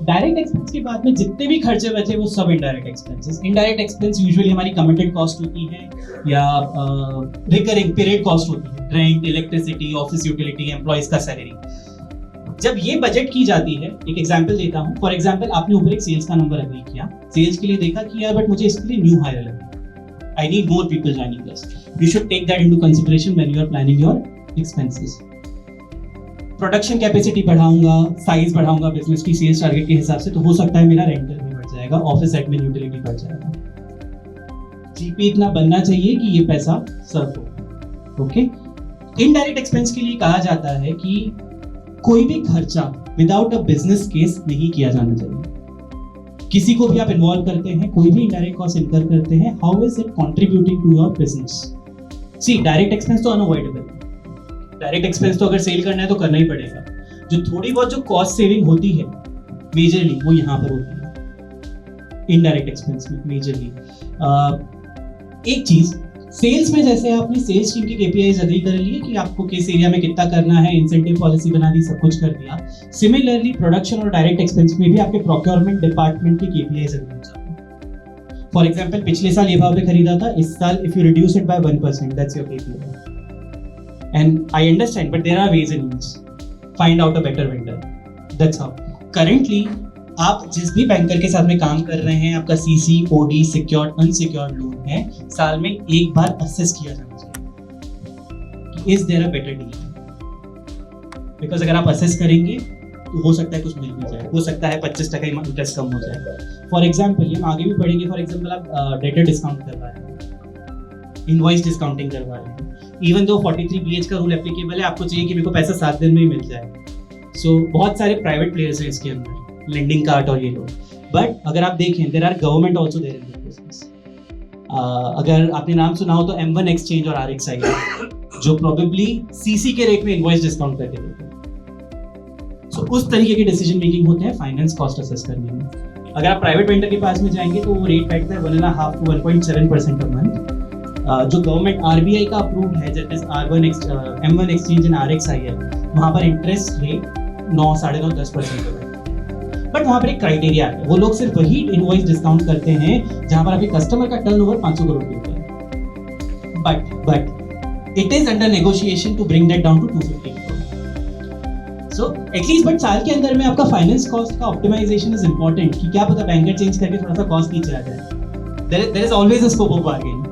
Direct expense के बाद में जितने भी खर्चे बचे वो सब indirect expenses. Indirect expense usually हमारी कमिटेड कॉस्ट होती है या रिकरिंग पीरियड कॉस्ट होती है, rent, electricity, office utility, employees का सैलरी। जब ये बजट की जाती है, एक एग्जांपल देता हूँ। फॉर एग्जांपल आपने ऊपर एक सेल्स का नंबर अग्री किया, सेल्स के लिए देखा कि यार बट मुझे इसके लिए न्यू हायर लगे, I need more people joining us. You should take that into consideration when you are planning your expenses. Production capacity बढ़ाऊंगा, साइज बढ़ाऊंगा बिजनेस की सेल्स टारगेट के हिसाब से, तो हो सकता है मेरा रेंटल भी बढ़ जाएगा, ऑफिस एडमिन यूटिलिटी बढ़ जाएगा। जीपी इतना बनना चाहिए कि ये पैसा सर्व हो। ओके, इनडायरेक्ट एक्सपेंस के लिए कहा जाता है कि कोई भी खर्चा विदाउट अ बिजनेस केस नहीं किया जाना चाहिए। किसी को भी आप इन्वॉल्व करते हैं, कोई भी इनडायरेक्ट कॉस्ट इनकर करते हैं, how is it contributing to your business? See, direct expense तो अनअवॉइडेबल है। डायरेक्ट एक्सपेंस तो अगर सेल करना है तो करना ही पड़ेगा। जो थोड़ी बहुत जो कॉस्ट सेविंग होती है मेजरली, वो यहाँ पर होती है इनडायरेक्ट एक्सपेंस में मेजरली। एक चीज, सेल्स में जैसे आपने सेल्स टीम की केपीआईज अग्री कर लिए कि आपको किस एरिया में कितना करना है, इंसेंटिव पॉलिसी बना दी, सब कुछ कर दिया। सिमिलरली प्रोडक्शन और डायरेक्ट एक्सपेंस में भी आपके प्रोक्योरमेंट डिपार्टमेंट की केपीआईज अग्री हो जाती है। फॉर एग्जांपल पिछले साल ये भाव पे खरीदा था, इस साल if you reduce it by 1%, that's your KPI. And I understand, but there are ways and means. Find out a better vendor. That's how. Currently, आप जिस भी बैंकर के साथ में काम कर रहे हैं, आपका CC, OD, secured, unsecured loan है, साल में एक बार असेस किया जाना चाहिए। Is there a better deal? Because अगर आप असेस करेंगे तो हो सकता है कुछ मिल भी जाए, हो सकता है 25% इंटरेस्ट कम हो जाए। फॉर एग्जाम्पल, हम आगे भी पढ़ेंगे, फॉर एग्जाम्पल आप डेटर डिस्काउंट करवा रहे हैं, इनवॉइस डिस्काउंटिंग करवा रहे हैं। इवन दो 43BH का रूल एप्लीकेबल है, आपको चाहिए कि मेरे को पैसा 7 दिन में ही मिल जाए। सो बहुत सारे प्राइवेट प्लेयर्स हैं इसके अंदर, लेंडिंग कार्ड और ये लोग। बट अगर आप देखें, there are government also there in this business. अगर आपने नाम सुना हो तो M1 एक्सचेंज और RXI जो प्रोबेबली सीसी के रेट में इनवॉइस डिस्काउंट करके देते हैं। सो उस तरीके के डिसीजन मेकिंग होते हैं फाइनेंस कॉस्ट असेस करने में। अगर आप प्राइवेट वेंडर के पास में जाएंगे तो वो रेट बैठता है 1.5 to 1.7% पर मंथ। जो गवर्नमेंट RBI का अप्रूव्ड है, that is M1 exchange and RXI है, वहाँ पर इंटरेस्ट रेट 9, 9.5, 10% है। बट वहाँ पर एक क्राइटेरिया है, वो लोग सिर्फ वही इनवॉइस डिस्काउंट करते हैं जहाँ पर आपके कस्टमर का टर्नओवर 500 करोड़ की होता है। But it is under negotiation to bring that down to 250 crore. So at least but साल के अंदर में आपका फाइनेंस कॉस्ट का ऑप्टिमाइजेशन इज इंपॉर्टेंट, कि क्या पता बैंकर चेंज करके थोड़ा सा कॉस्ट नीचे आ जाए। There is always a scope of bargaining.